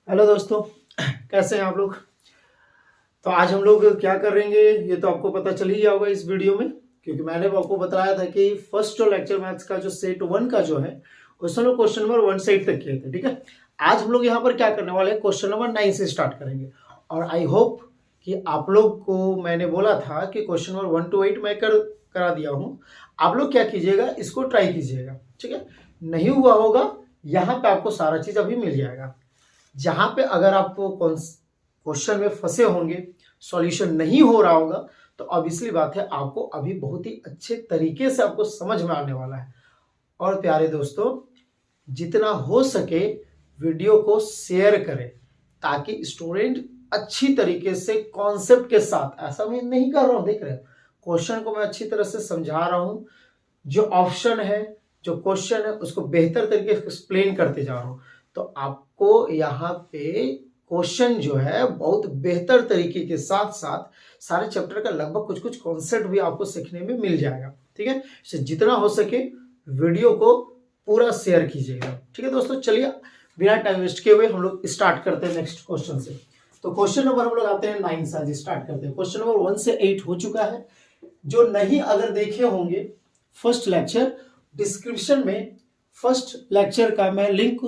Hello दोस्तों, कैसे हैं आप लोग। तो आज हम लोग क्या करेंगे ये तो आपको पता चल ही गया होगा इस वीडियो में, क्योंकि मैंने आपको बताया था कि फर्स्ट जो लेक्चर मैथ्स का जो सेट 1 का जो है उसमें लोग क्वेश्चन नंबर 1 से 8 तक किए थे। ठीक है, आज हम लोग यहाँ पर क्या करने वाले हैं, क्वेश्चन नंबर 9 से स्टार्ट करेंगे। और आई होप कि आप लोग को मैंने बोला था कि क्वेश्चन नंबर 1 to 8 मैं करा दिया हूँ। आप लोग क्या कीजिएगा, इसको ट्राई कीजिएगा। ठीक है, नहीं हुआ होगा यहाँ पे आपको सारा चीज अभी मिल जाएगा। जहां पे अगर आपको क्वेश्चन में फंसे होंगे, सॉल्यूशन नहीं हो रहा होगा, तो ऑब्वियसली बात है आपको अभी बहुत ही अच्छे तरीके से आपको समझ में आने वाला है। और प्यारे दोस्तों, जितना हो सके वीडियो को शेयर करें ताकि स्टूडेंट अच्छी तरीके से कॉन्सेप्ट के साथ, ऐसा मैं नहीं कर रहा हूं, देख रहे हैं क्वेश्चन को मैं अच्छी तरह से समझा रहा हूं, जो ऑप्शन है, जो क्वेश्चन है उसको बेहतर तरीके से एक्सप्लेन करते जा रहा हूं। तो आपको यहाँ पे क्वेश्चन जो है बहुत बेहतर तरीके के साथ साथ सारे चैप्टर का लगभग कुछ कुछ कॉन्सेप्ट भी आपको सीखने में मिल जाएगा। ठीक है, इससे जितना हो सके वीडियो को पूरा शेयर कीजिएगा। ठीक है दोस्तों, चलिए बिना टाइम वेस्ट किए हुए हम लोग स्टार्ट करते हैं नेक्स्ट क्वेश्चन से। तो क्वेश्चन नंबर हम लोग आते हैं 9 से, स्टार्ट करते हैं। क्वेश्चन नंबर 1 से 8 हो चुका है। जो नहीं अगर देखे होंगे फर्स्ट लेक्चर, डिस्क्रिप्शन में फर्स्ट लेक्चर का मैं लिंक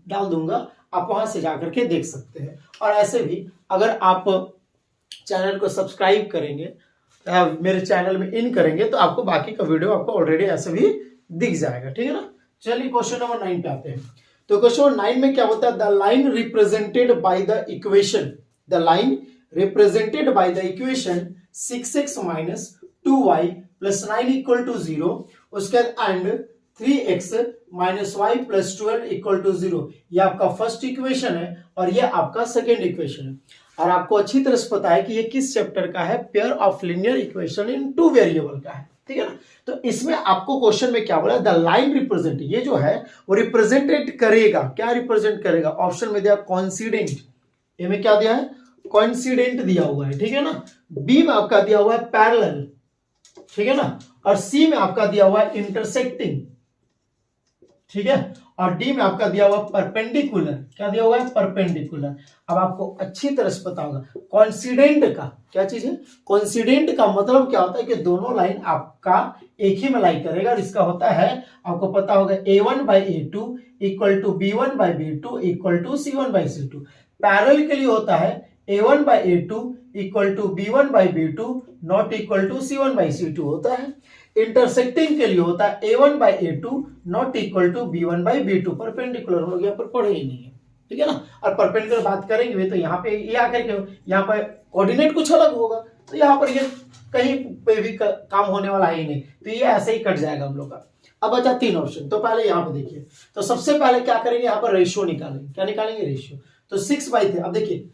डाल दूंगा, आप वहां से जाकर के देख सकते हैं। और ऐसे भी अगर आप चैनल को सब्सक्राइब करेंगे, मेरे चैनल में इन करेंगे, तो आपको बाकी का वीडियो आपको ऑलरेडी ऐसे भी दिख जाएगा। ठीक है ना, चलिए क्वेश्चन नंबर 9 पे आते हैं। तो क्वेश्चन नंबर 9 में क्या होता है, the line represented by the equation, the line represented by the equation 6x minus 2y plus 9 equal to 0, उसके and 3x minus y plus 12 equal to 0। ये आपका फर्स्ट इक्वेशन है और ये आपका सेकेंड इक्वेशन है। और आपको अच्छी तरह से पता है कि ये किस चैप्टर का है, pair of linear equation in two variable का है। ठीक है ना, तो इसमें आपको क्वेश्चन में क्या बोला, द लाइन रिप्रेजेंट, ये जो है वो रिप्रेजेंटेड करेगा, क्या रिप्रेजेंट करेगा, ऑप्शन में दिया कॉन्सिडेंट, ए में क्या दिया है, कॉन्सिडेंट दिया हुआ है। ठीक है ना, बी में आपका दिया हुआ है पैरेलल, ठीक है ना, और सी में आपका दिया हुआ है इंटरसेक्टिंग, ठीक है, और डी में आपका दिया हुआ परपेंडिकुलर, क्या दिया हुआ है, परपेंडिकुलर। अब आपको अच्छी तरह से पता होगा कॉन्सिडेंट का क्या चीज है, कॉन्सिडेंट का मतलब क्या होता है कि दोनों लाइन आपका एक ही में लाई करेगा, और इसका होता है आपको पता होगा a1 by a2 equal to b1 by b2 equal to c1 by c2। Parallel के लिए होता है a1 by a2 equal to b1 by b2 not equal to c1 by c2 होता है। इंटरसेक्टिंग के लिए होता है a1 by a2 not equal to b1 by b2। Perpendicular हो गया, पर पढ़े ही नहीं है। ठीक है ना, और परपेंडिकुलर बात करेंगे तो यहाँ पे ये आकर के यहाँ पर कोऑर्डिनेट कुछ अलग होगा, तो यहाँ पर ये कहीं पे भी काम होने वाला है ही नहीं, तो ये ऐसे ही कट जाएगा हम लोग का। अब बचा 3 ऑप्शन, तो पहले यहाँ पे देखिए, तो सबसे पहले क्या करेंगे, यहाँ पर रेशियो निकालेंगे। क्या निकालेंगे, रेशियो। तो 6/3, अब देखिए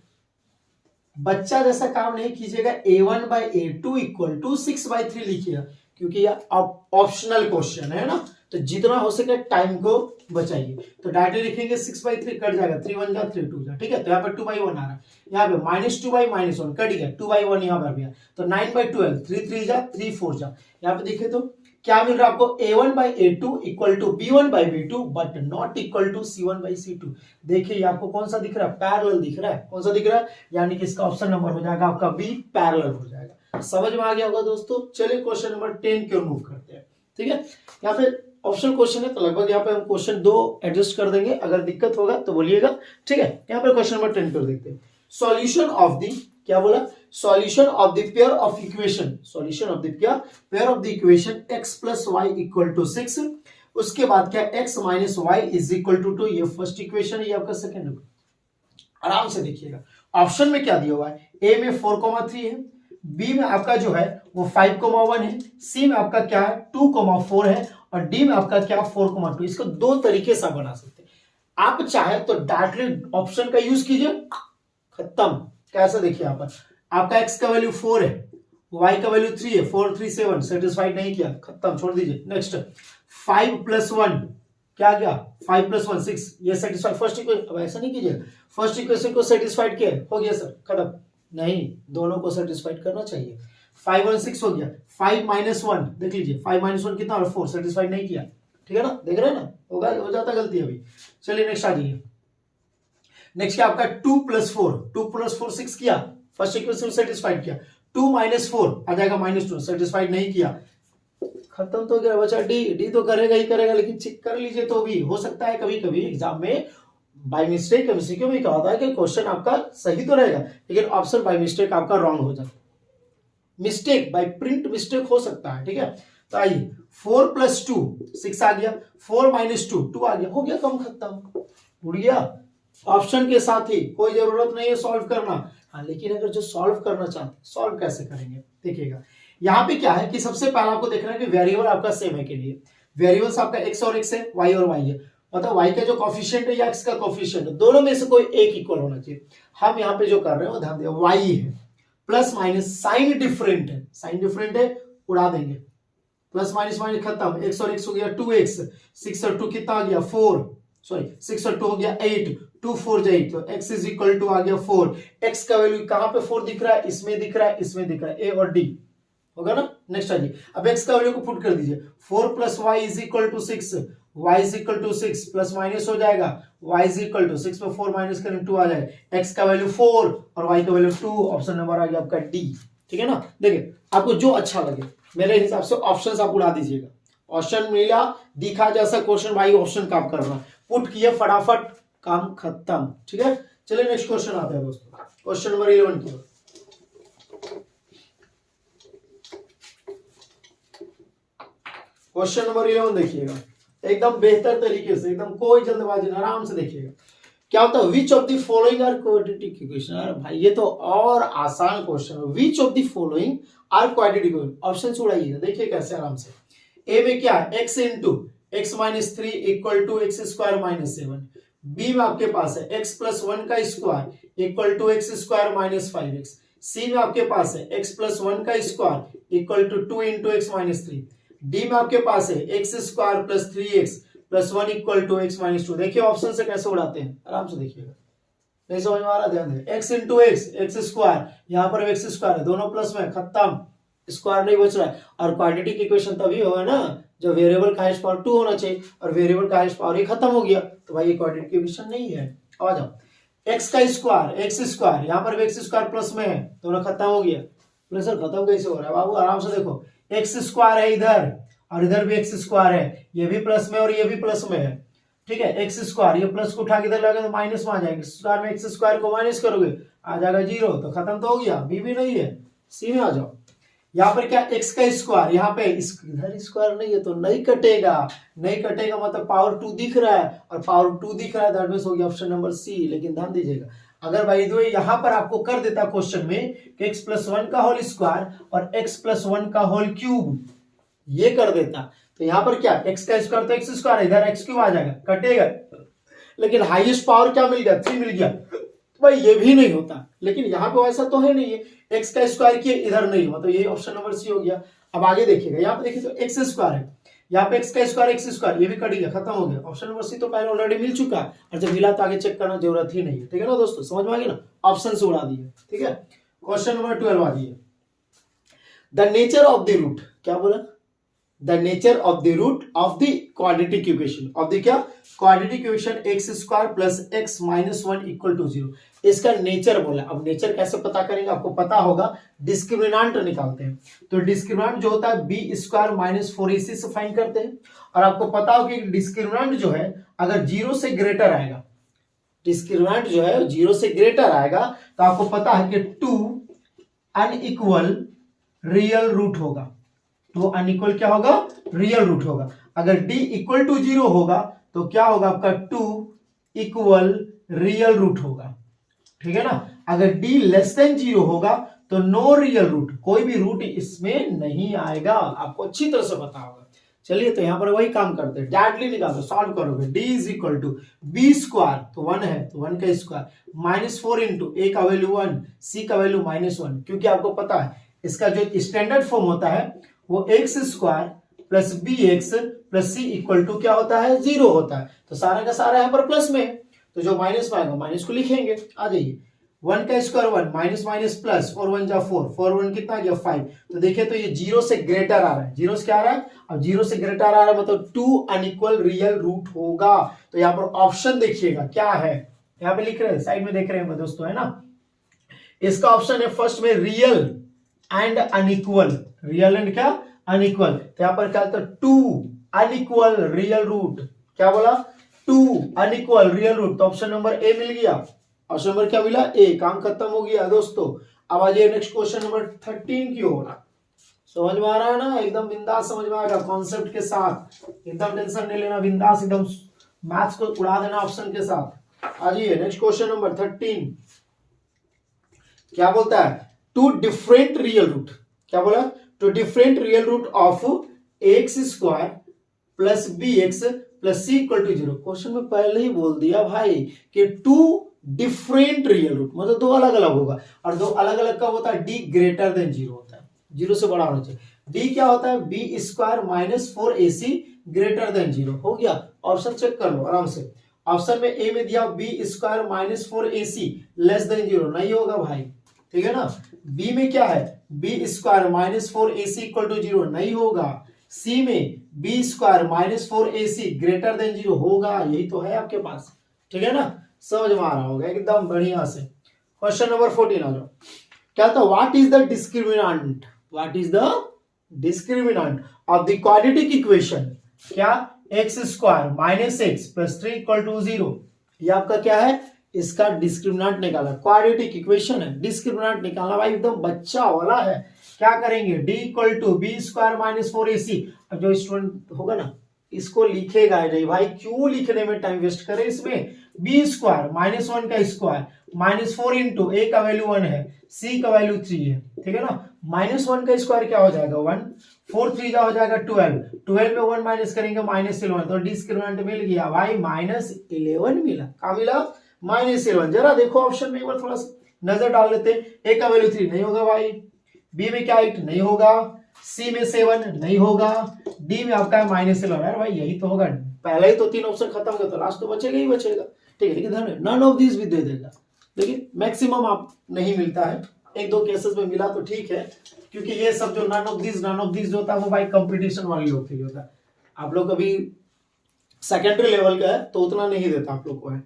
बच्चा जैसा काम नहीं कीजिएगा, a1 by a2 equal to 6/3 लिखिएगा, क्योंकि ये ऑप्शनल क्वेश्चन है ना, तो जितना हो सके टाइम को बचाइए। तो डायरेक्टली लिखेंगे 6/3, कट जाएगा, 3 1 जा 3 2 जा। ठीक है, तो यहाँ पर 2/1 आ रहा है, यहाँ पे -2/-1 कट गया, 2/1 यहाँ पर गया, तो 9/12, 3 3 जा 3 4 जा। यहाँ पे देखिए तो क्या मिल रहा है आपको, a1 by a2 equal to b1 by b2 but not equal to c1 by c2। देखिए आपको कौन सा दिख रहा है, पैरेलल दिख रहा है, कौन सा दिख रहा है, यानी कि इसका ऑप्शन नंबर हो जाएगा आपका बी, पैरेलल हो जाएगा। समझ में आ गया होगा दोस्तों। चलिए क्वेश्चन नंबर 10 की ओर मूव करते हैं। ठीक है, यहाँ पे ऑप्शन क्वेश्चन है, तो लगभग यहाँ पे हम क्वेश्चन 2 एडजस्ट कर देंगे, अगर दिक्कत होगा तो बोलिएगा। ठीक है, यहाँ पे क्वेश्चन नंबर 10 कर देखते हैं। सॉल्यूशन ऑफ द, क्या बोला, solution of the pair of equation, solution of the pair of the equation x plus y equal to 6, उसके बाद क्या x minus y is equal to 2। ये फर्स्ट इक्वेशन है, ये आपका सेकंड। आराम से देखिएगा, ऑप्शन में क्या दिया हुआ है, a में 4,3 है, b में आपका जो है वो 5,1 है, c में आपका क्या है 2,4 है, और d में आपका क्या 4,2। इसको 2 तरीके से बना सकते हैं। आप चाहे तो डायरेक्टली ऑप्शन का यूज कीजिए, खत्म। कैसे देखिए, यहाँ पर आपका x का वैल्यू 4 है, y का वैल्यू 3 है, 4 3 7, सेटिस्फाइड नहीं किया, खत्म, छोड़ दीजिए। नेक्स्ट 5 + 1 क्या गया, 5 + 1 6, ये सेटिस्फाइड फर्स्ट इक्वेशन। अब ऐसा नहीं कीजिए, फर्स्ट इक्वेशन को सेटिस्फाइड किया, हो गया सर, खत्म, नहीं, दोनों को सेटिस्फाइड करना चाहिए। 5 1 6 हो गया, 5 - 1 देख लीजिए, 5 - 1 कितना, और 4 सेटिस्फाइड नहीं किया। ठीक है ना, देख रहे हैं ना, होगा, हो जाता गलती अभी। चलिए नेक्स्ट आ जाइए, नेक्स्ट क्या आपका 2 + 4, 2 + 4 6 किया, फर्स्ट इक्वेशन सेटिस्फाइड किया। 2 - 4 आ जाएगा -2, सेटिस्फाइड नहीं किया, खत्म तो गया बचा। डी तो करेगा ही करेगा, लेकिन चेक कर लीजिए तो भी हो सकता है कभी कभी एग्जाम में बाय मिस्टेक एमसीक्यू में कहा होता है कि क्वेश्चन आपका सही तो रहेगा लेकिन ऑप्शन बाय मिस्टेक आपका रॉन्ग हो जाता है, मिस्टेक बाय प्रिंट मिस्टेक हो सकता है, ठीक है। तो आइए 4 + 2 6 आ गया, 4 - 2 2 आ गया, हो गया कम, खत्म, उड़ गया। ऑप्शन के साथ ही कोई जरूरत नहीं है सॉल्व करना। हाँ, लेकिन अगर जो सॉल्व करना चाहते हैं सॉल्व कैसे करेंगे देखिएगा। यहाँ पे क्या है कि सबसे पहले आपको देखना है कि वेरिएबल आपका सेम है कि नहीं। वेरिएबल्स आपका x और x है, y और y है, मतलब y का जो कोफिशिएंट है या x का कोफिशिएंट है, दोनों में से कोई एक इक्वल होना चाहिए। हम यहाँ पे जो कर रहे हैं वो ध्यान दें, y है, प्लस माइनस साइन डिफरेंट है, साइन डिफरेंट है, उड़ा देंगे, प्लस माइनस माइनस खत्म, x और x हो गया 2x, 6 और 2 कितना आ गया 4, सॉरी 6 और 2 हो गया 8, 2 4 8, तो x = आ गया 4। x का वैल्यू कहां पे 4 दिख रहा है, इसमें दिख रहा है, इसमें दिख रहा है, a और d होगा ना। नेक्स्ट आइए, अब x का वैल्यू को पुट कर दीजिए, 4 + y = 6, y = 6, प्लस माइनस हो जाएगा, y = 6 में 4 माइनस करें 2 आ जाएगा, x का वैल्यू 4 और y का वैल्यू 2, ऑप्शन नंबर आ गया आपका डी, ठीक है ना। देखिए आपको जो अच्छा लगे, मेरे हिसाब से ऑप्शंस आप उड़ा दीजिएगा, ऑप्शन मिला दिखा जैसा क्वेश्चन भाई ऑप्शन काम कर रहा है, पुट किए फटाफट, काम खत्म, ठीक है। चलिए नेक्स्ट क्वेश्चन आते हैं दोस्तों, क्वेश्चन नंबर 11 की। क्वेश्चन नंबर 11 देखिएगा, एकदम बेहतर तरीके से, एकदम कोई जल्दबाजी नहीं, आराम से देखिएगा। क्या होता है, which of the following are quadratic equation. अरे भाई ये तो और आसान क्वेश्चन है, which of the following are quadratic equation, option उड़ाइए, देखिए कैसे आराम से। ए में क्या है, x × x - 3 = x² - 7, बी में आपके पास है x + 1 का स्क्वायर = x² - 5x, सी में आपके पास है x + 1 का स्क्वायर = 2 × x - 3, डी में आपके पास है x² + 3x + 1 = x - 2। देखिए ऑप्शन से कैसे उड़ाते हैं, आराम से देखिएगा, नहीं समझ में आ रहा ध्यान दें, x × x, x², यहाँ पर x² है, दोनों प्लस में, खत्म, स्क्वायर नहीं बच रहा है। और क्वाड्रेटिक इक्वेशन तभी होगा ना जब वेरिएबल का हाईएस्ट पावर 2 होना चाहिए, और वेरिएबल का हाईएस्ट पावर 1 खत्म हो गया, तो भाई ये क्वाड्रेटिक इक्वेशन नहीं है। आ जाओ, x का स्क्वायर, x², यहाँ पर भी x² प्लस में है, दोनों खत्म हो गया। बोले सर खत्म कैसे हो रहा है बाबू, आराम से देखो, x² है इधर और इधर भी x² है, ये भी प्लस में और ये भी प्लस में है, ठीक है। x², ये प्लस को उठा के इधर लगे तो माइनस में आ जाएगा, स्क्वायर में x² को माइनस करोगे आ जाएगा 0, तो खत्म तो हो गया, बी भी नहीं है, सी में आ जाओ। यहाँ पर क्या x का स्क्वायर, यहाँ पे इधर स्क्वायर नहीं है तो नहीं कटेगा, नहीं कटेगा मतलब पावर 2 दिख रहा है, और पावर 2 दिख रहा है, दैट मींस हो गया ऑप्शन नंबर सी। लेकिन ध्यान दीजिएगा, अगर भाई दो यहाँ पर आपको कर देता क्वेश्चन में कि x + 1 का होल स्क्वायर और x + 1 का होल क्यूब, ये कर देता, तो यहाँ पर क्या x का स्क्वायर तो x², इधर x³ आ जाएगा, कटेगा, लेकिन हाईएस्ट पावर क्या मिल गया, 3 मिल गया, भाई ये भी नहीं होता। लेकिन यहाँ पे वैसा तो है नहीं है, x का स्क्वायर किए इधर नहीं, मतलब ये ऑप्शन नंबर सी हो गया। अब आगे देखिएगा, यहाँ पे देखिए तो x² है, यहाँ पे x का स्क्वायर x², ये भी कट गया, खत्म हो गया, ऑप्शन नंबर सी तो पहले ऑलरेडी मिल चुका है, और जब मिला तो आगे चेक करना जरूरत ही नहीं है, ठीक है ना दोस्तों, समझ में आ गया ना, ऑप्शन से उड़ा दिए, ठीक है। क्वेश्चन नंबर 12 आ गया, the nature of the root, क्या बोला, the nature of the root of the quadratic equation, of the क्या quadratic equation x² + x - 1 = 0, इसका नेचर बोला। अब नेचर कैसे पता करेंगे, आपको पता होगा, डिस्क्रिमिनेंट निकालते हैं, तो डिस्क्रिमिनेंट जो होता है b² - 4ac से फाइंड करते हैं, और आपको पता हो कि डिस्क्रिमिनेंट जो है अगर 0 से ग्रेटर आएगा, डिस्क्रिमिनेंट जो है 0 से ग्रेटर आएगा, तो आपको पता है कि 2 अनइक्वल रियल रूट होगा, तो अनइक्वल क्या होगा, रियल रूट होगा। अगर d = 0 होगा तो क्या होगा आपका 2 इक्वल रियल रूट होगा, ठीक है ना। अगर d <0 होगा तो नो रियल रूट, कोई भी रूट इसमें नहीं आएगा, आपको अच्छी तरह से पता होगा। चलिए तो यहां पर वही काम करते हैं, डायरेक्टली निकालो, सॉल्व करोगे, d = b² तो 1 है तो 1 का स्क्वायर -4 × a का वैल्यू 1, c का वैल्यू -1, क्योंकि आपको पता है इसका जो स्टैंडर्ड फॉर्म होता है वो x² + bx + c = क्या होता है, 0 होता है, तो सारा का सारा यहाँ पर प्लस में है, तो जो माइनस में आएगा माइनस को लिखेंगे। आ जाइए, 1 का स्क्वायर 1, माइनस माइनस प्लस, 4 1 जा 4, 4 1 कितना गया 5, तो देखिए तो ये 0 से ग्रेटर आ रहा है, 0 से क्या आ रहा है, अब 0 से ग्रेटर आ रहा है मतलब 2 अनइक्वल रियल रूट होगा, तो यहाँ पर ऑप्शन देखिएगा क्या है, यहाँ पे लिख रहे हैं, साइड में देख रहे हैं दोस्तों, है ना। इसका ऑप्शन है फर्स्ट में real and unequal, real and क्या अनइक्वल। तो यहाँ पर क्या होता है, टू अनइक्वल रियल रूट, क्या बोला, टू अनइक्वल रियल रूट। तो ऑप्शन नंबर ए मिल गया, ऑप्शन नंबर क्या मिला, ए। काम खत्म हो गया दोस्तों। अब आ जाइए नेक्स्ट क्वेश्चन नंबर 13 की ओर। समझ में आ रहा है ना, एकदम बिंदास समझ में आएगा कॉन्सेप्ट के साथ, एकदम टेंशन नहीं लेना, बिंदास एकदम मैथ्स को उड़ा देना ऑप्शन के साथ। आ जाइए नेक्स्ट क्वेश्चन नंबर 13। क्या बोलता है, टू डिफरेंट रियल रूट, क्या बोला, two different real root of x square plus b x plus c equal to 0। Question में पहले ही बोल दिया भाई कि टू डिफरेंट रियल रूट मतलब दो अलग अलग होगा, और दो अलग अलग कब होता है, डी ग्रेटर देन 0 होता है, 0 से बड़ा होना चाहिए। डी क्या होता है, B square minus 4ac greater than 0। हो गया, ऑप्शन चेक कर लो आराम से। ऑप्शन में ए में दिया b square minus 4ac less than 0, नहीं होगा भाई, ठीक है ना। बी में क्या है, B square minus 4ac equal to 0, नहीं होगा। सी में B square minus 4ac greater than 0 होगा, यही तो है आपके पास, ठीक है ना। समझ में आ रहा होगा एकदम बढ़िया से। क्वेश्चन नंबर 14 आ जाओ। क्या था, what is the discriminant, what is the discriminant of the quadratic equation, क्या, x square minus x plus 3 equal to 0। ये आपका क्या है, इसका डिस्क्रिमिनेंट निकाला, क्वाड्रेटिक इक्वेशन है, डिस्क्रिमिनेंट निकालना भाई एकदम बच्चा वाला है। क्या करेंगे, D equal to b square minus 4ac। अब जो स्टूडेंट होगा ना इसको लिखेगा नहीं भाई, क्यों लिखने में टाइम वेस्ट करे इसमें। बी स्क्वायर माइनस 1 का स्क्वायर माइनस 4 इंटू ए का वैल्यू 1 है, सी का वैल्यू 3 है, ठीक है ना। माइनस 1 का स्क्वायर क्या हो जाएगा 1, 4 3 का हो जाएगा 12, 12 में 1 माइनस करेंगे माइनस 11, तो डिस्क्रिमिनेंट मिल गया भाई माइनस 11 मिला। क्या मिला, माइनस 11। जरा देखो ऑप्शन में एक बार थोड़ा सा नजर डाल लेते हैं। ए का वैल्यू 3 नहीं होगा भाई, बी में क्या 8 नहीं होगा, सी में 7 नहीं होगा, डी में आपका माइनस 11। यार भाई यही तो होगा, पहले ही तो 3 ऑप्शन खत्म हो गया, तो लास्ट तो बचेगा ही बचेगा, ठीक है। लेकिन ध्यान में नन ऑफ दिस भी दे देगा, लेकिन मैक्सिमम आप नहीं मिलता है, एक दो केसेस में मिला तो ठीक है, क्योंकि ये सब जो नन ऑफ दिस जो होता है वो भाई कंपटीशन वाले लोग के लिए होता है। आप लोग अभी सेकेंडरी लेवल का है तो उतना नहीं देता आप लोग को है।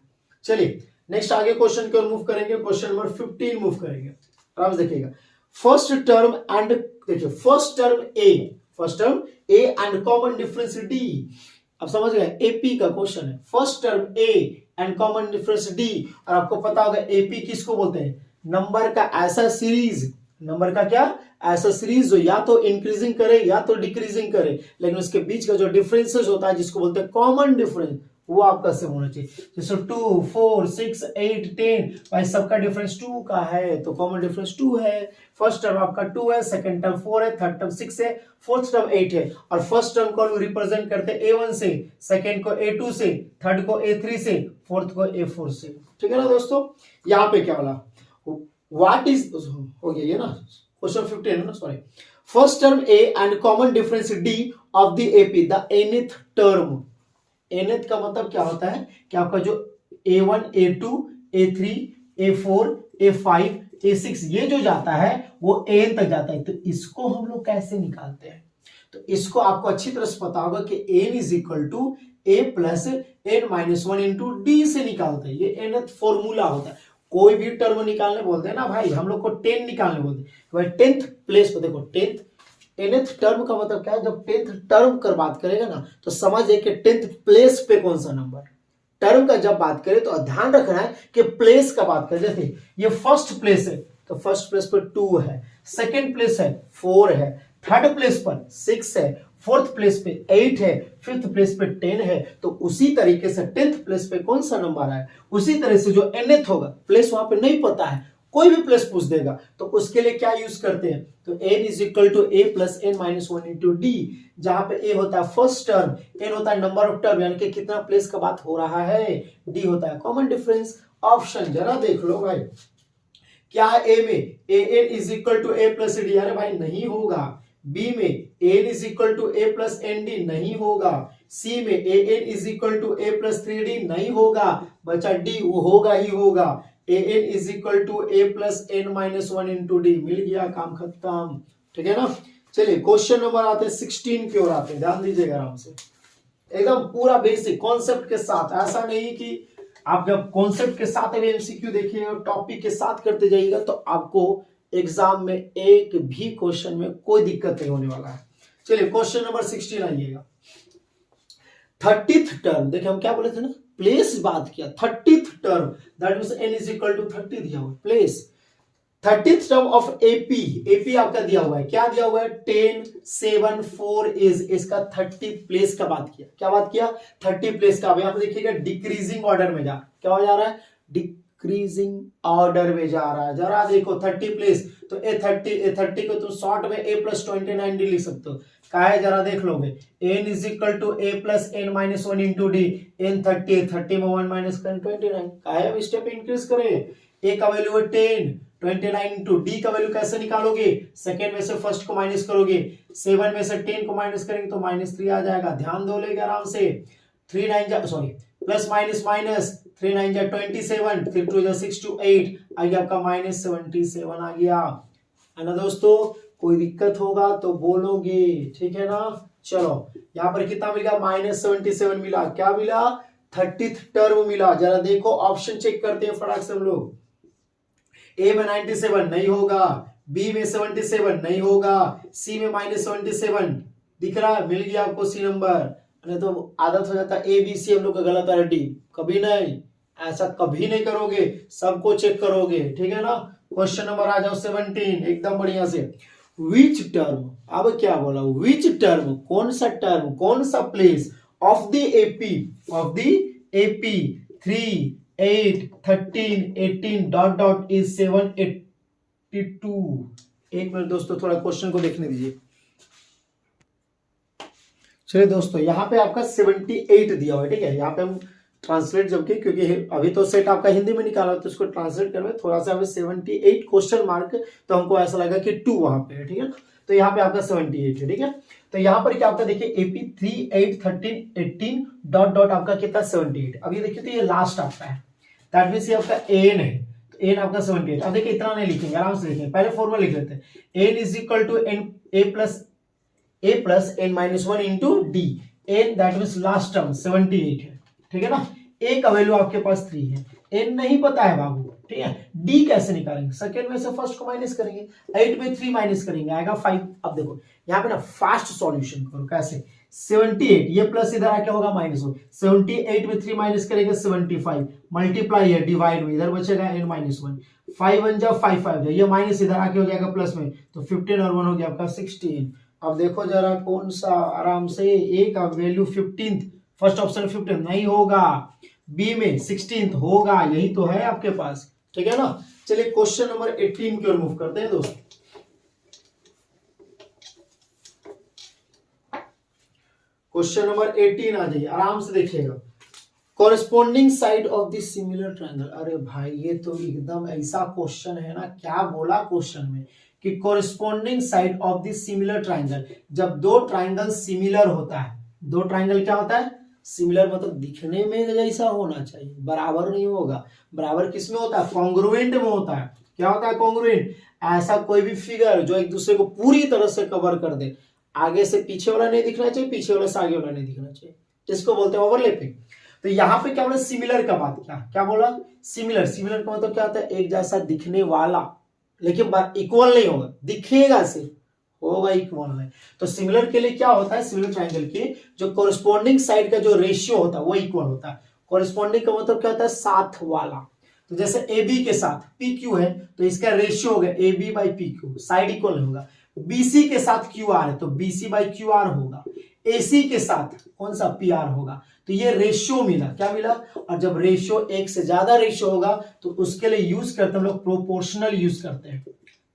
चलिए नेक्स्ट आगे क्वेश्चन की ओर मूव करेंगे, क्वेश्चन नंबर 15 मूव करेंगे, आराम से देखिएगा। फर्स्ट टर्म एंड, देखिए first term A and common difference D. अब समझ गए, एपी का क्वेश्चन है, first term A and common difference D. और आपको पता होगा एपी किसको बोलते हैं, नंबर का ऐसा सीरीज, नंबर का क्या ऐसा सीरीज जो या तो इंक्रीजिंग करे या तो डिक्रीजिंग करे, लेकिन उसके बीच का जो डिफरेंसेस होता है जिसको बोलते हैं कॉमन डिफरेंस, वो आपका सेम होना चाहिए। जैसे 2 4 6 8 10 भाई सबका डिफरेंस 2 का है, तो कॉमन डिफरेंस 2 है। फर्स्ट टर्म आपका 2 है, सेकंड टर्म 4 है, थर्ड टर्म 6 है, फोर्थ टर्म 8 है। और फर्स्ट टर्म को रिप्रेजेंट करते हैं A1 से, सेकंड को A2 से, थर्ड को A3 से, फोर्थ को A4 से, ठीक है ना दोस्तों। यहाँ पे क्या बोला, व्हाट इज, हो गया ये ना क्वेश्चन 15 है ना, sorry. First term A and common difference D of the AP, the nth term. nth का मतलब क्या होता है कि आपका जो A1 A2 A3 A4 A5 A6 ये जो जाता है वो n तक जाता है, तो इसको हम लोग कैसे निकालते हैं, तो इसको आपको अच्छी तरह से पता होगा कि n is equal to a plus n minus 1 into d से निकालते हैं, ये nth फॉर्मूला होता है। कोई भी टर्म निकालने बोलते हैं ना भाई, हम लोग को 10 निकालने बोलते हैं, भाई 10th प्लेस पर देखो 10th nth टर्म का मतलब क्या है, जब 10th टर्म कर बात करेगा ना तो समझिए कि 10th प्लेस पे कौन सा नंबर। टर्म का जब बात करें तो ध्यान रखना है कि प्लेस का बात करें, जैसे ये फर्स्ट प्लेस है तो फर्स्ट प्लेस पर 2 है, सेकंड प्लेस है 4 है, थर्ड प्लेस पर 6 है, फोर्थ प्लेस पे 8 है, फिफ्थ प्लेस पे 10 है। तो उसी तरीके से 10th प्लेस पे कौन सा नंबर है, उसी तरह से जो nth होगा, प्लेस वहां पे नहीं पता है, कोई भी प्लेस पूछ देगा तो उसके लिए क्या यूज करते हैं, तो n is equal to a plus n minus 1 into d, जहां पे a होता है फर्स्ट टर्म, n होता है नंबर ऑफ टर्म यानी कि कितना प्लेस का बात हो रहा है, d होता है कॉमन डिफरेंस। ऑप्शन जरा देख लो भाई, क्या a में an is equal to a plus d, अरे भाई नहीं होगा। b में an is equal to a plus n d, नहीं होगा। c में an is equal to a plus 3d, नहीं होगा। बचा d, वो होगा ही होगा, an is equal to a plus n minus 1 into d, मिल गया, काम खत्म, ठीक है ना। चलिए क्वेश्चन नंबर आते हैं 16 की ओर आते हैं, ध्यान दीजिएगा आराम से, एकदम पूरा बेसिक कॉन्सेप्ट के साथ, ऐसा नहीं कि आप जब कॉन्सेप्ट के साथ अभी एमसीक्यू देखिएगा और टॉपिक के साथ करते जाइएगा तो आपको एग्जाम में एक भी क्वेश्चन में कोई दिक्कत नहीं होने वाला है। चलिए क्वेश्चन नंबर 16 आइएगा। 30th टर्म, देखिए हम क्या बोले थे ना, प्लेस बात किया। 30th term that means n is equal to 30 दिया हुआ place. 30th term of AP, AP आपका दिया हुआ है, क्या दिया हुआ है 10 7 4 इज, इसका 30 प्लेस का बात किया। क्या बात किया 30 प्लेस का। यहाँ पे देखिएगा डिक्रीजिंग ऑर्डर में जा, क्या हो जा रहा है डिक्रीजिंग ऑर्डर में जा रहा है। जरा देखो 30 प्लेस तो A30 को तुम शॉर्ट में a प्लस 29 डी लिख सकते हो। क्या है जरा देख लोगे, n is equal to a plus n minus 1 into d, n 30 में 1 माइनस 29। क्या है अब स्टेप इंक्रीज करें, a का वैल्यू है 10, 29 इंटू डी का वैल्यू कैसे निकालोगे, सेकेंड में से फर्स्ट को माइनस करोगे, 7 में से 10 को माइनस करेंगे तो -3 आ जाएगा। ध्यान दो लेगा आराम से, 3 9 जा सॉरी प्लस माइनस माइनस 3 9 जा 27, 3 2 जा 6 2 8 आ गया आपका -77 आ गया है ना दोस्तों। कोई दिक्कत होगा तो बोलोगे, ठीक है ना। चलो यहाँ पर कितना मिला -77 मिला, क्या मिला 30th टर्म मिला। जरा देखो ऑप्शन चेक करते हैं फटाक से हम लोग। ए में 97 नहीं होगा, बी में 77 नहीं होगा, सी में -77 दिख रहा है, मिल गया आपको सी नंबर। नहीं तो आदत हो जाता है ए बी सी हम लोग का गलत है डी, कभी नहीं, ऐसा कभी नहीं करोगे, सबको चेक करोगे, ठीक है ना। क्वेश्चन नंबर आ जाओ 17 एकदम बढ़िया से। विच टर्म, अब क्या बोला विच टर्म, कौन सा place of the AP 3 8 13 18 dot dot is 782। एक मिनट दोस्तों थोड़ा क्वेश्चन को देखने दीजिए। चलिए दोस्तों यहाँ पे आपका 78 दिया हुआ है, ठीक है। यहाँ पे हम ट्रांसलेट जब के, क्योंकि अभी तो सेट आपका हिंदी में निकाला तो इसको ट्रांसलेट करने में थोड़ा सा हमें 78 क्वेश्चन मार्क, तो हमको ऐसा लगा कि 2 वहां पे है, ठीक है। तो यहाँ पे आपका 78 है, ठीक है। तो यहाँ पर क्या आपका देखिए एपी 3 8 13 18 डॉट डॉट आपका कितना 78। अब ये देखिए तो ये लास्ट आपका है, दैट मींस ये आपका एन है, तो एन आपका 78। अब देखिए इतना नहीं लिखेंगे, आराम से लिखेंगे, पहले फॉर्मूला लिख लेते हैं। N is equal to N A plus N minus 1 into D, N that means last term 78 है, ठीक है ना। ए का वैल्यू आपके पास 3 है, एन नहीं पता है बाबू, ठीक है। डी कैसे निकालेंगे, सेकेंड में से फर्स्ट को माइनस करेंगे, 8 में 3 माइनस करेंगे आएगा 5। अब देखो यहाँ पे ना फास्ट सॉल्यूशन करो, कैसे 78 ये प्लस इधर आके होगा -1, 78 में 3 माइनस करेंगे 75, मल्टीप्लाई है डिवाइड में, इधर बचेगा n -1, 5 1 जा 5 5 जा, ये माइनस इधर आके हो जाएगा प्लस में, तो 15 और 1 हो गया आपका 16। अब देखो जरा कौन सा, आराम से ए का वैल्यू 15, फर्स्ट ऑप्शन 15 नहीं होगा, बी में 16 होगा, यही तो है आपके पास, ठीक है ना। चलिए क्वेश्चन नंबर 18 की ओर मूव करते हैं दोस्तों। क्वेश्चन नंबर 18 आ जाइए, आराम से देखिएगा। Corresponding side of the similar triangle, अरे भाई ये तो एकदम ऐसा क्वेश्चन है ना, क्या बोला क्वेश्चन में कि corresponding side of the similar triangle, जब दो ट्रायंगल सिमिलर होता है, दो ट्रायंगल क्या होता है सिमिलर, मतलब दिखने में जैसा होना चाहिए, बराबर नहीं होगा। बराबर किसमें होता है, कॉन्ग्रुएंट में होता है। क्या होता है कॉन्ग्रुएंट, ऐसा कोई भी फिगर जो एक दूसरे को पूरी तरह से कवर कर दे, आगे से पीछे वाला नहीं दिखना चाहिए, पीछे वाला से आगे वाला नहीं दिखना चाहिए, इसको बोलते हैं ओवरलैपिंग। तो यहाँ पे क्या बोला सिमिलर का बात किया, क्या बोला सिमिलर, सिमिलर का मतलब क्या होता है एक जैसा दिखने वाला, लेकिन इक्वल नहीं होगा, दिखेगा सिर्फ, होगा इक्वल में। तो सिमिलर के लिए क्या होता है, सिमिलर ट्रायंगल के जो कोरिस्पोंडिंग साइड का जो रेशियो होता है वो इक्वल होता है। कोरिस्पोंडिंग का मतलब क्या होता है साथ वाला। तो जैसे ए बी के साथ पी क्यू है तो इसका रेशियो होगा A B by P Q, side equal होगा। बीसी के साथ क्यू आर है तो बीसी बाई क्यू आर होगा। एसी के साथ कौन सा पी आर होगा। तो ये रेशियो मिला, क्या मिला। और जब रेशियो एक से ज्यादा रेशियो होगा तो उसके लिए यूज करते हैं हम लोग प्रोपोर्शनल यूज करते हैं।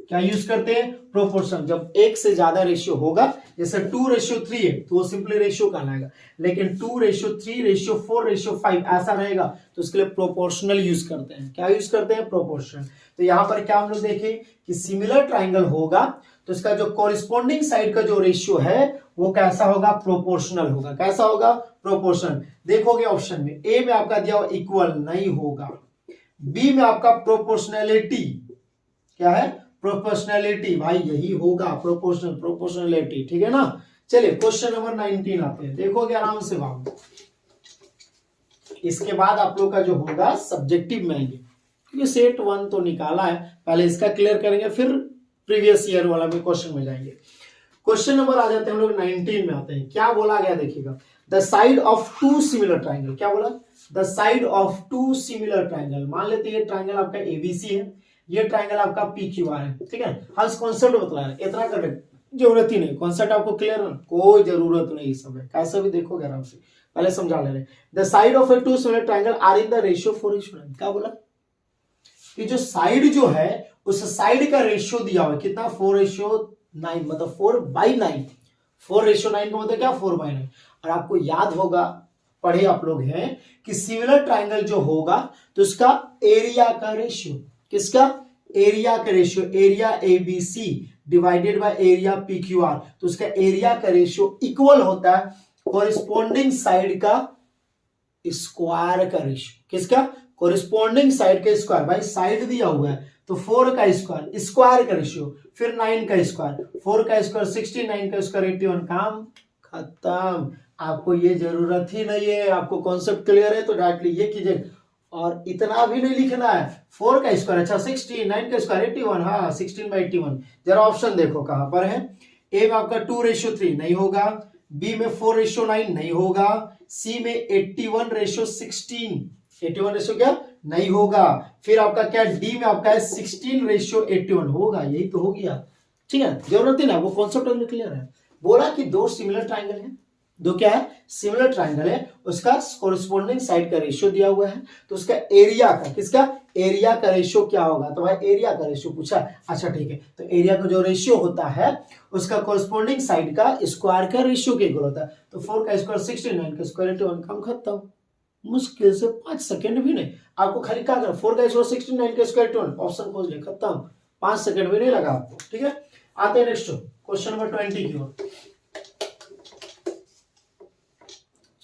क्या यूज करते हैं प्रोपोर्शनल। जब एक से ज्यादा रेशियो होगा, जैसे 2:3 है तो वो सिंपली रेशियो कहलाएगा, लेकिन 2:3, 4:5 ऐसा रहेगा तो उसके लिए प्रोपोर्शनल यूज करते हैं। क्या यूज करते हैं प्रोपोर्शनल। तो यहां पर क्या हम लोग देखें कि सिमिलर ट्राइंगल होगा तो इसका जो कॉरिस्पॉन्डिंग साइड का जो रेशियो है वो कैसा होगा प्रोपोर्शनल होगा। कैसा होगा प्रोपोर्शनल। देखोगे ऑप्शन में ए में आपका दिया हुआ इक्वल नहीं होगा, बी में आपका प्रोपोर्शनैलिटी, क्या है प्रोपोर्शनैलिटी, भाई यही होगा प्रोपोर्शनल, प्रोपोर्शनैलिटी, ठीक है ना। चलिए क्वेश्चन नंबर 19 आते हैं, देखोगे आराम से बाबू इसके बाद आप लोग का जो होगा सब्जेक्टिव में आएंगे, क्योंकि सेट 1 तो निकाला है, पहले इसका क्लियर करेंगे फिर प्रीवियस ईयर वाला भी क्वेश्चन में जाएंगे। क्वेश्चन नंबर आ जाते हैं हम लोग 19 में आते हैं। क्या बोला गया देखिएगा, the side of two similar triangle. क्या बोला, the side of two similar triangle. मान लेते हैं ये ट्राइंगल आपका एबीसी है, ये ट्राइंगल आपका पीक्यूआर है, ठीक है। हम कॉन्सेप्ट बतला रहे हैं, इतना कर जरूरत ही नहीं, कॉन्सेप्ट आपको क्लियर है, कोई जरूरत नहीं सब है, कैसे भी देखोगे आराम से, पहले समझा ले रहे। The side of a two similar triangle are in the ratio 4:9। क्या बोला कि जो साइड जो है उस साइड का रेशियो दिया हुआ है कितना, 4:9, मतलब 4/9। 4:9 का मतलब क्या, 4/9। और आपको याद होगा, पढ़े आप लोग हैं कि सिमिलर ट्राइंगल जो होगा तो उसका एरिया का रेशियो, किसका, एरिया का ratio, area ABC divided by area PQR, तो उसका एरिया का रेशियो इक्वल होता है कोरिस्पोंडिंग साइड का स्क्वायर का रेशियो। किसका, कोरिस्पोंडिंग साइड का स्क्वायर, भाई साइड दिया हुआ है तो 4 का स्क्वायर, स्क्वायर का रेशियो, फिर 9 का स्क्वायर, 4 का स्क्वायर 60, 9 का स्क्वायर 81, काम खत्म। आपको ये जरूरत ही नहीं है, आपको कॉन्सेप्ट क्लियर है तो डायरेक्टली ये कीजिए, और इतना भी नहीं लिखना है। 4 का स्क्वायर, अच्छा 60, 9 का स्क्वायर 81, हाँ 16/81। जरा ऑप्शन देखो कहां पर है, ए में आपका 2:3 नहीं होगा, बी में 4:9 नहीं होगा, सी में 81:16, 81 क्या नहीं होगा, फिर आपका क्या डी में आपका है 16:81 होगा, यही तो हो गया, ठीक है। जरूरत ही ना, वो कॉन्सेप्ट क्लियर है। बोला कि दो सिमिलर ट्राइंगल है, दो क्या है, सिमिलर ट्राइंगल है, उसका कोरिस्पोंडिंग साइड का रेशियो दिया हुआ है, तो उसका एरिया का, किसका, एरिया का रेशियो क्या होगा, तो भाई एरिया का रेशियो पूछा, अच्छा ठीक है। तो एरिया का जो रेशियो होता है उसका कोरिस्पोंडिंग साइड का स्क्वायर का रेशियो के इक्वल होता है, तो 4 का स्क्वायर 60, 9 का स्क्वायर 81, काम खत्म। मुश्किल से 5 सेकंड भी नहीं, आपको खाली क्या करना, 4 का स्क्वायर 60, 9 का स्क्वायर 81, ऑप्शन खोज ले, खत्म, 5 सेकंड भी नहीं लगा आपको, ठीक है। आते हैं नेक्स्ट क्वेश्चन नंबर 20 की ओर।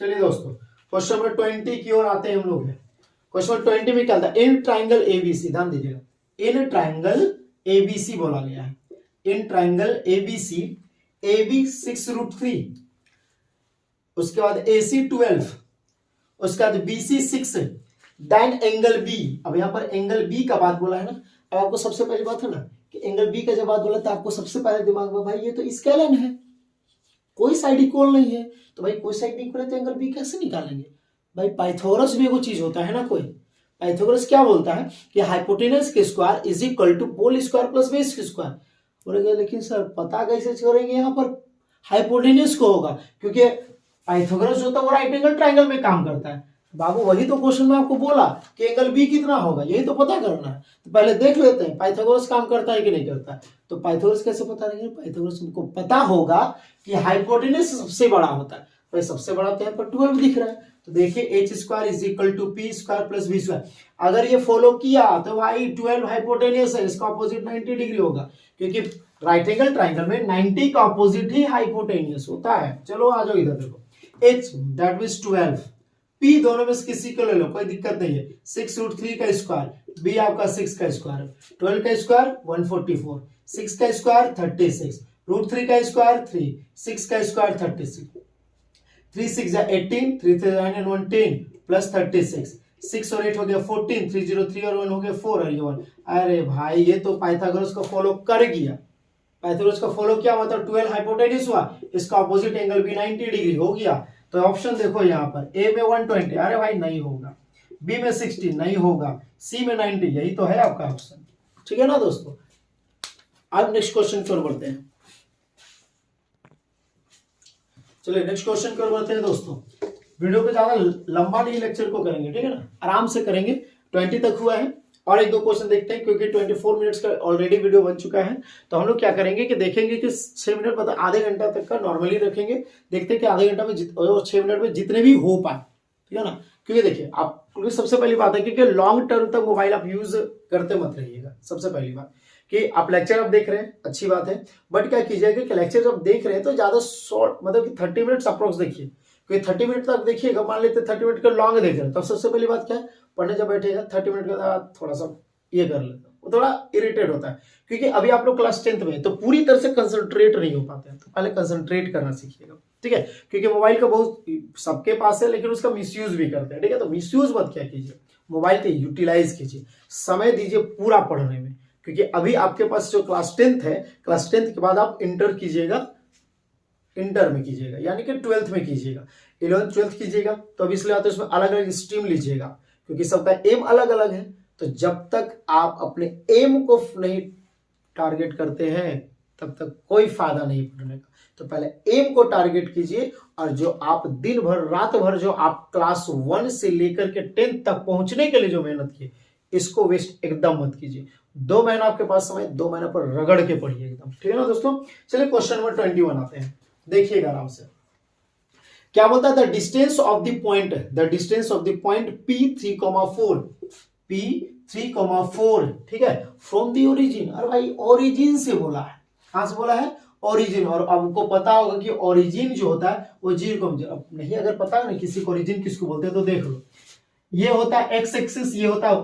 चलिए दोस्तों क्वेश्चन नंबर 20 की ओर आते हैं हम लोग। क्वेश्चन नंबर 20 में क्या था, इन ट्राइंगल एबीसी, ध्यान दीजिएगा, इन ट्राइंगल एबीसी बोला गया है, इन ट्राइंगल एबीसी, AB 6√3, उसके बाद AC 12, उसके बाद BC 6, देन एंगल बी। अब यहां पर एंगल बी का बात बोला है ना, अब आपको सबसे पहली बात है ना कि एंगल बी का जब बात बोला तो आपको सबसे पहले दिमाग में, भाई ये तो स्केलन है, कोई साइड इक्वल नहीं है, तो भाई कोई साइड नहीं इक्वल है तो एंगल बी कैसे निकालेंगे। भाई पाइथागोरस भी वो चीज होता है ना, कोई पाइथागोरस क्या बोलता है कि हाइपोटेनस के square is equal to pole square plus base के स्क्वायर। बोलेंगे लेकिन सर पता कैसे करेंगे, यहाँ पर हाइपोटेनस को होगा, क्योंकि पाइथागोरस जो होता है वो राइट एंगल ट्राइंगल में काम करता है। बाबू वही तो क्वेश्चन में आपको बोला कि एंगल बी कितना होगा, यही तो पता करना है, तो पहले देख लेते हैं पाइथागोरस काम करता है कि नहीं करता है। तो पाइथागोरस कैसे पता करेंगे, पाइथागोरस को पता होगा कि हाइपोटेनस सबसे बड़ा होता है, तो सबसे बड़ा तो यहाँ पर 12 दिख रहा है, तो देखिए h square is equal to P square plus B square. अगर ये फॉलो किया तो भाई 12 हाइपोटेनस है, इसका ऑपोजिट 90 डिग्री होगा, क्योंकि राइट एंगल ट्राइंगल में 90 का ऑपोजिट ही हाइपोटेनस होता है। चलो आ जाओ इधर देखो, h दैट मींस 12, p दोनों में से किसी को ले लो कोई दिक्कत नहीं है, 6√3 का स्क्वायर, b आपका 6 का स्क्वायर, 12 का स्क्वायर 144, 6 का स्क्वायर 36, √3 का स्क्वायर 3, 6 का स्क्वायर 36, 3 6 18, 3 3 9 1 10 प्लस 36, 6 और 8 हो गया 14, 3 0 3 और 1 हो गया 4 और ये 1। अरे भाई ये तो पाइथागोरस को फॉलो कर गया, पाइथागोरस का फॉलो किया मतलब 12 हाइपोटेनस हुआ, इसका ऑपोजिट एंगल भी 90 डिग्री हो गया। तो ऑप्शन देखो यहाँ पर, ए में 120, अरे भाई नहीं होगा, बी में 60 नहीं होगा, सी में 90, यही तो है आपका ऑप्शन, ठीक है ना दोस्तों। अब नेक्स्ट क्वेश्चन की ओर बढ़ते हैं, चलिए नेक्स्ट क्वेश्चन की ओर बढ़ते हैं दोस्तों। वीडियो पे ज्यादा लंबा नहीं लेक्चर को करेंगे, ठीक है ना, आराम से करेंगे, 20 तक हुआ है और एक दो क्वेश्चन देखते हैं, क्योंकि 24 मिनट्स का ऑलरेडी वीडियो बन चुका है। तो हम लोग क्या करेंगे कि देखेंगे कि 6 मिनट मतलब आधे घंटा तक का नॉर्मली रखेंगे, देखते हैं कि आधे घंटा में 6 मिनट में जितने भी हो पाए, ठीक है ना। क्योंकि देखिए आप, क्योंकि सबसे पहली बात है कि लॉन्ग टर्म तक मोबाइल आप यूज करते मत रहिएगा। सबसे पहली बात कि आप लेक्चर अब देख रहे हैं, अच्छी बात है, बट क्या कीजिएगा कि लेक्चर जब देख रहे हैं तो ज्यादा शॉर्ट, मतलब कि 30 मिनट्स अप्रोक्स देखिए, क्योंकि 30 मिनट तक देखिएगा, मान लेते 30 मिनट का लॉन्ग देख रहे हैं, तो सबसे पहली बात क्या है, पढ़ने जब बैठेगा 30 मिनट के बाद थोड़ा सा ये कर लेता हूँ, वो थोड़ा इरिटेट होता है, क्योंकि अभी आप लोग क्लास 10th में तो पूरी तरह से कंसंट्रेट नहीं हो पाते हैं, तो पहले कंसंट्रेट करना सीखिएगा, ठीक है। क्योंकि मोबाइल का बहुत सबके पास है, लेकिन उसका मिसयूज भी करते हैं, ठीक है। तो मिसयूज मत क्या कीजिए, मोबाइल को यूटिलाइज कीजिए, समय दीजिए पूरा पढ़ने में, क्योंकि अभी आपके पास जो क्लास 10th है, क्लास 10th के बाद आप इंटर कीजिएगा, इंटर में कीजिएगा यानी कि 12th में कीजिएगा, 11th 12th कीजिएगा। तो अब इसलिए आते उसमें अलग अलग स्ट्रीम लीजिएगा, क्योंकि सबका एम अलग अलग है। तो जब तक आप अपने एम को नहीं टारगेट करते हैं तब तक कोई फायदा नहीं पढ़ने का। तो पहले एम को टारगेट कीजिए, और जो आप दिन भर रात भर जो आप क्लास 1 से लेकर के 10th तक पहुंचने के लिए जो मेहनत की, इसको वेस्ट एकदम मत कीजिए। 2 महीना आपके पास समय, 2 महीना पर रगड़ के पढ़िए एकदम, ठीक है ना दोस्तों। चलिए क्वेश्चन नंबर 21 आते हैं, देखिएगा आराम से। क्या बोलता है, the distance of the point, the distance of the point P3,4, P3,4, ठीक है, फ्रॉम द ओरिजिन। अरे भाई ओरिजिन से बोला है, कहां से बोला है, ओरिजिन। और आपको पता होगा कि ओरिजिन जो होता है वो 0, अब नहीं अगर पता है ना किसी को ओरिजिन किसको बोलते हैं तो देख लो, ये होता है एक्स एक्सिस, ये होता है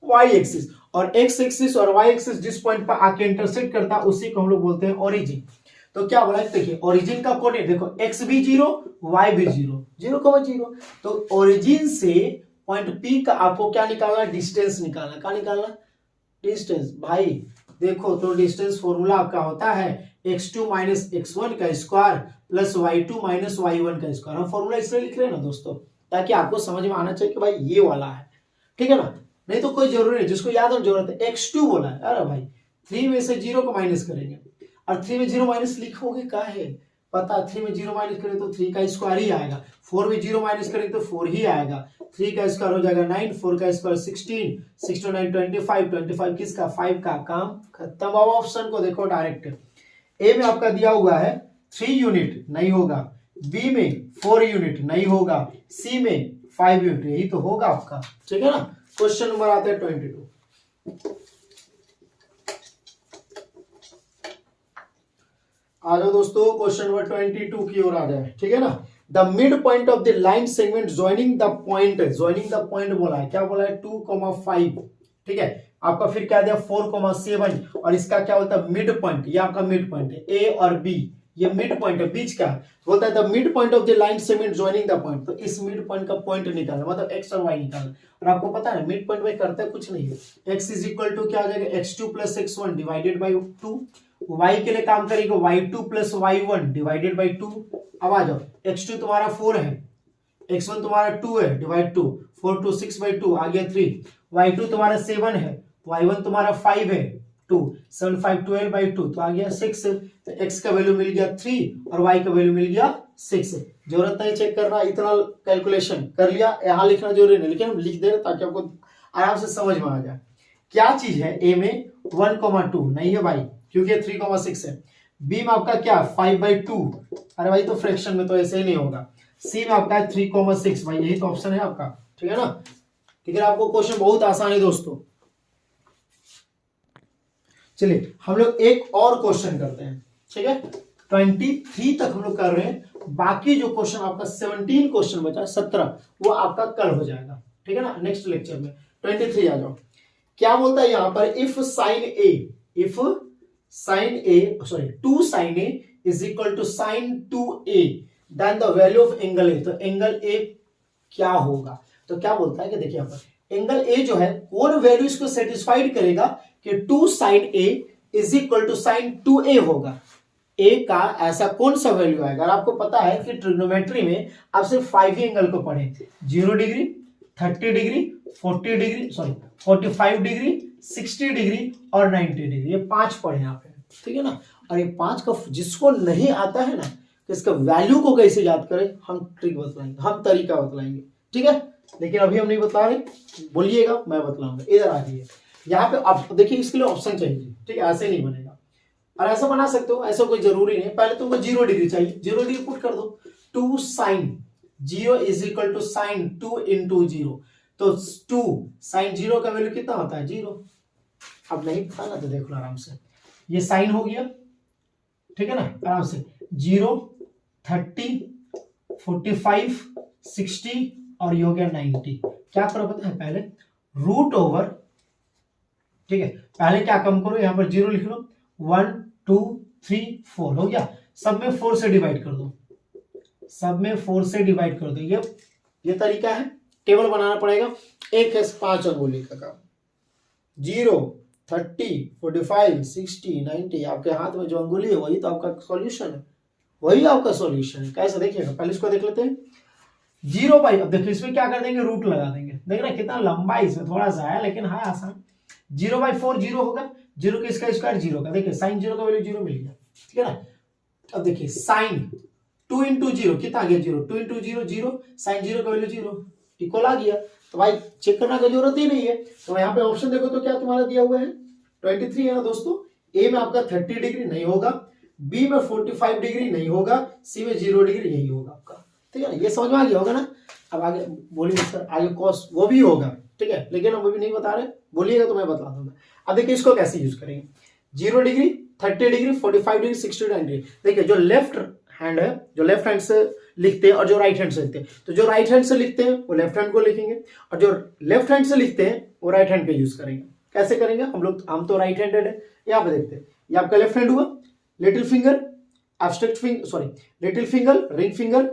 वाई एक्सिस, और एक्स एक्सिस और वाई एक्सिस जिस पॉइंट पर आके इंटरसेक्ट करता है उसी को हम लोग बोलते हैं ओरिजिन। तो क्या बोला, देखिए ओरिजिन का कोऑर्डिनेट देखो, एक्स भी 0, वाई भी 0, 0,0। तो ओरिजिन से पॉइंट पी का आपको क्या निकालना, डिस्टेंस निकालना। क्या निकालना, डिस्टेंस। भाई देखो तो डिस्टेंस फॉर्मूला आपका होता है x2 माइनस x1 का square plus y2 minus y1 का स्क्वायर। हम फॉर्मूला इसलिए लिख रहे हैं ना दोस्तों, ताकि आपको समझ में आना चाहिए कि भाई ये वाला है, ठीक है ना। नहीं तो कोई जरूरी नहीं, जिसको याद हो जरूरत है। x2 बोला है, अरे भाई 3 में से 0 को माइनस करेंगे, और 3 में 0 माइनस लिखोगे क्या है पता, 3 में 0 माइनस करें तो 3 का स्क्वायर ही आएगा, 4 में 0 माइनस करें तो 4 ही आएगा, 3 का स्क्वायर हो जाएगा 9, 4 का स्क्वायर 16, 6 to 9 25, 25 किसका, 5 का। काम खत्म। अब ऑप्शन को देखो डायरेक्ट, ए में आपका दिया हुआ है 3 यूनिट, नहीं होगा, बी में 4 यूनिट, नहीं होगा, सी में 5 यूनिट, यही तो होगा आपका, ठीक है ना। क्वेश्चन नंबर आता है 22। आ जाओ दोस्तों, क्वेश्चन नंबर 22 की ओर आ जाए, ठीक है ना। The mid point of the line segment joining the point, joining the point बोला है, क्या बोला है 2,5, ठीक है। आपका फिर क्या दिया 4,7, और इसका क्या बोलता है मिड पॉइंट, ये आपका मिड पॉइंट है, ए और बी ये मिड पॉइंट है, बीच का बोलता है the mid point of the line segment joining the point. तो इस मिड पॉइंट का पॉइंट निकालना, मतलब एक्स और वाई निकालना। और आपको पता है मिड पॉइंट में करता है कुछ नहीं है, एक्स इज इक्वल टू क्या आ जाएगा, x2 plus x1 divided by 2, y के लिए काम करेगा y2 plus y1 divided by 2। अब आ जाओ, x2 तुम्हारा 4 है, x1 तुम्हारा 2 है, डिवाइड 2, 4 2 6 बाई 2 आ गया 3, y2 तुम्हारा 7 है, y1 तुम्हारा 5 है, 2 7 5 12 बाई 2 तो आ गया 6। तो x का वैल्यू मिल गया 3 और y का वैल्यू मिल गया 6। जरूरत नहीं चेक करना, इतना कैलकुलेशन कर लिया, यहाँ लिखना जरूरी नहीं, लेकिन हम लिख दे रहे ताकि आपको आराम से समझ में आ जाए। क्या चीज है, ए में 1,2 नहीं है भाई, क्योंकि 3,6 है। बी में आपका क्या 5/2, अरे भाई तो फ्रैक्शन में तो ऐसे ही नहीं होगा। सी में आपका 3,6, भाई यही तो ऑप्शन है आपका, ठीक है ना। ठीक है, आपको क्वेश्चन बहुत आसान है दोस्तों। चलिए हम लोग एक और क्वेश्चन करते हैं, ठीक है। 23 तक हम लोग कर रहे हैं, बाकी जो क्वेश्चन आपका 17 क्वेश्चन बचा 17 वो आपका कल हो जाएगा, ठीक है ना, नेक्स्ट लेक्चर में। 23 आ जाओ, क्या बोलता है यहां पर, if sine A sorry 2 sin a is equal to sin 2a then the value of angle A. तो एंगल ए क्या होगा, तो क्या बोलता है कि देखिए यहां पर एंगल ए जो है कौन वैल्यू इसको सेटिस्फाइड करेगा कि 2 sin a is equal to sin 2a होगा। ए का ऐसा कौन सा वैल्यू आएगा। अगर आपको पता है कि ट्रिग्नोमेट्री में आप सिर्फ 5 ही एंगल को पढ़े, 0 degree, 30 degree, 40 degree, sorry 45 degree, 60 degree और 90 डिग्री, ये 5 पढ़े यहाँ पे, ठीक है ना। और ये 5 का जिसको नहीं आता है ना कि इसका वैल्यू को कैसे याद करें, हम ट्रिक बतलाएंगे, हम तरीका बतलाएंगे, ठीक है। लेकिन अभी हम नहीं बता रहे, बोलिएगा मैं बतलाऊंगा। इधर आ जाइए, यहाँ पे आप देखिए इसके लिए ऑप्शन चाहिए, ठीक है, ऐसे नहीं बनेगा। और ऐसा बना सकते हो, ऐसा कोई जरूरी नहीं है। पहले तुमको 0 डिग्री चाहिए, 0 डिग्री पुट कर दो, 2 sin 0 is equal to sin 2 into 0। तो 2 sin 0 का वैल्यू कितना होता है 0। अब नहीं पता ना तो देख लो आराम से, ये साइन हो गया, ठीक है ना, आराम से 0 30 45 60 और ये हो गया 90। क्या करो पता है, पहले रूट ओवर, ठीक है, पहले क्या कम करो, यहाँ पर 0 लिख लो, 1 2 3 4 हो गया, सब में 4 से डिवाइड कर दो, सब में 4 से डिवाइड कर दो। ये तरीका है, टेबल बनाना पड़ेगा। एक है 5 अंगुली का काम, 0 30 45 60 90, आपके हाथ में जो अंगुली है वही तो आपका सॉल्यूशन है, वही आपका सॉल्यूशन है। कैसे देखिएगा, पहले इसको देख लेते हैं। 0/, अब देखिए इसमें क्या कर देंगे, रूट लगा देंगे। देख रहे कितना लंबा इसमें थोड़ा सा है, लेकिन है आसान। 0/4 0 होगा, 0 के इसका स्क्वायर 0 का, देखिए साइन 0 का वैल्यू 0 मिल गया, ठीक है ना। अब देखिए साइन 2 इंटू 0 कितना आ गया, 0, 2 इंटू 0 0, साइन 0 का वैल्यू 0 इक्वल आ गया। तो भाई चेक करने की जरूरत ही नहीं है। तो यहाँ पे ऑप्शन देखो तो क्या तुम्हारा दिया हुआ है, 23 है ना दोस्तों। ए में आपका 30 डिग्री नहीं होगा, बी में 45 डिग्री नहीं होगा, सी में 0 डिग्री यही होगा आपका, ठीक है ना। ये समझ में आ गया होगा ना। अब आगे बोलिए सर, आगे कॉस वो भी होगा, ठीक है, लेकिन हम वो भी नहीं बता रहे, बोलिएगा तो मैं बता दूंगा। अब देखिए इसको कैसे यूज करेंगे, 0 डिग्री 30 डिग्री 45 डिग्री 60 डिग्री। देखिए जो लेफ्ट हैंड है, जो लेफ्ट हैंड से लिखते हैं और जो राइट हैंड से लिखते हैं, तो जो राइट हैंड से लिखते हैं वो लेफ्ट हैंड को लिखेंगे, और जो लेफ्ट हैंड से लिखते हैं वो राइट हैंड पे यूज करेंगे। कैसे करेंगे हम तो राइट हैंडेड है। यहाँ पे देखते हैं, ये आपका लेफ्ट हैंड हुआ, little finger abstract finger, sorry little finger, ring finger,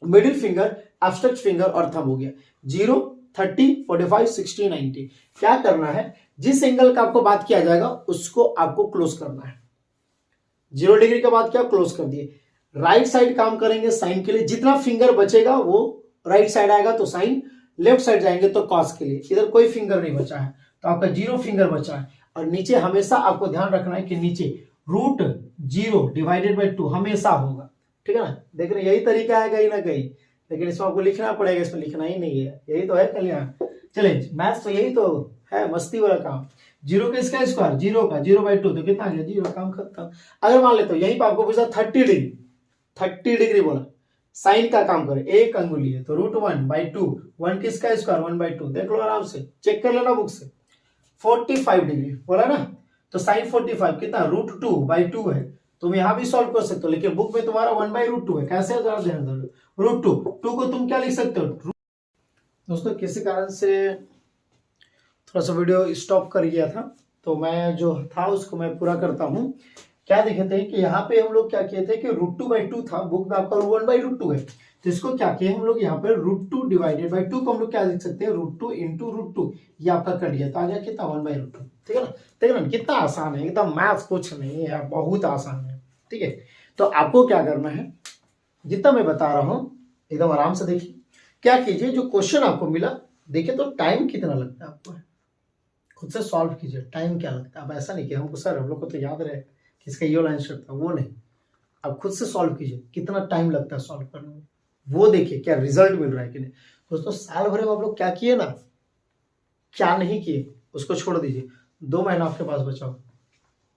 middle finger, abstract finger और थंब हो गया। 0 30 45 60 90। क्या करना है, जिस एंगल का आपको बात किया जाएगा उसको आपको क्लोज करना है। 0 डिग्री का बात किया, क्लोज कर दिए। राइट साइड काम करेंगे साइन के लिए, जितना फिंगर बचेगा वो राइट साइड आएगा तो साइन, लेफ्ट साइड जाएंगे तो कॉस के लिए। इधर कोई फिंगर नहीं बचा है तो आपका 0 फिंगर बचा है। और नीचे हमेशा आपको ध्यान रखना है कि नीचे √0 डिवाइडेड बाई 2 हमेशा होगा, ठीक है ना। देख रहे यही तरीका है कहीं ना कहीं, लेकिन इसमें आपको लिखना पड़ेगा, इसमें लिखना ही नहीं है, यही तो है कल्याण। चले मैथ्स तो यही तो है, मस्ती वाला काम। 0 का इसका स्क्वायर 0 का 0/2 तो कितना आ गया, 0, काम खत्म। अगर मान लेते हो यहीं पर आपको पूछा 30 डिग्री बोला, साइन का काम करे, एक अंगुली है तो √1/2, 1 किसका स्क्वायर 1/2, देख लो आराम से, चेक कर लेना बुक से। 45 डिग्री बोला ना, तो साइन 45 कितना √2/2 है। तुम यहां भी सॉल्व कर सकते हो, लेकिन बुक में तुम्हारा 1/√2 है। कैसे है जरा ध्यान दो, √2 को तुम क्या लिख सकते हो। दोस्तों किसी कारण से थोड़ा सा वीडियो स्टॉप कर गया था, तो मैं जो था उसको मैं पूरा करता हूँ। क्या देखे थे कि यहाँ पे हम लोग क्या किए थे कि √2/2 था, बुक में आपका 1/√2 है, तो इसको क्या किए हम लोग यहाँ पे √2 डिवाइडेड बाई 2 को हम लोग क्या लिख सकते हैं, √2 इंटू √2, ये आपका कर दिया तो आ गया कितना 1/√2, ठीक है ना। देखिए ना कितना आसान है, एकदम मैथ्स कुछ नहीं है, बहुत आसान है, ठीक है। तो आपको क्या करना है, जितना मैं बता रहा हूँ एकदम आराम से देखिए। क्या कीजिए, जो क्वेश्चन आपको मिला देखिए तो टाइम कितना लगता है आपको, खुद से सॉल्व कीजिए, टाइम क्या लगता है। अब ऐसा नहीं कि हमको सर हम लोग को तो याद रहे कि इसका ये वाला आंसर था, वो नहीं, आप खुद से सॉल्व कीजिए, कितना टाइम लगता है सॉल्व करने में, वो देखिए क्या रिजल्ट मिल रहा है कि नहीं। दोस्तों साल भर में आप लोग क्या किए ना, क्या नहीं किए उसको छोड़ दीजिए। 2 महीना आपके पास बचाओ,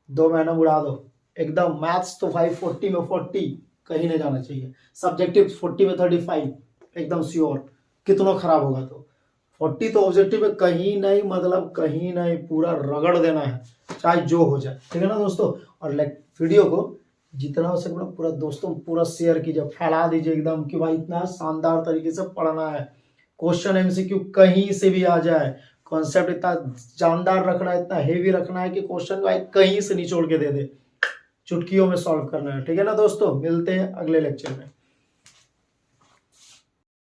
2 महीना उड़ा दो एकदम। मैथ्स तो भाई 40 में 40 कहीं नहीं जाना चाहिए, सब्जेक्टिव 40 में 35 एकदम श्योर, कितना खराब होगा तो 40 तो ऑब्जेक्टिव में कहीं नहीं, मतलब कहीं नहीं, पूरा रगड़ देना है चाहे जो हो जाए, ठीक है ना दोस्तों। और वीडियो को जितना हो सके पूरा दोस्तों पूरा शेयर कीजिए, फैला दीजिए एकदम कि भाई इतना शानदार तरीके से पढ़ना है। क्वेश्चन एमसीक्यू कहीं से भी आ जाए, कॉन्सेप्ट इतना जानदार रखना है, इतना हेवी रखना है कि क्वेश्चन भाई कहीं से निचोड़ के दे दे, चुटकियों में सॉल्व करना है, ठीक है ना दोस्तों। मिलते हैं अगले लेक्चर में।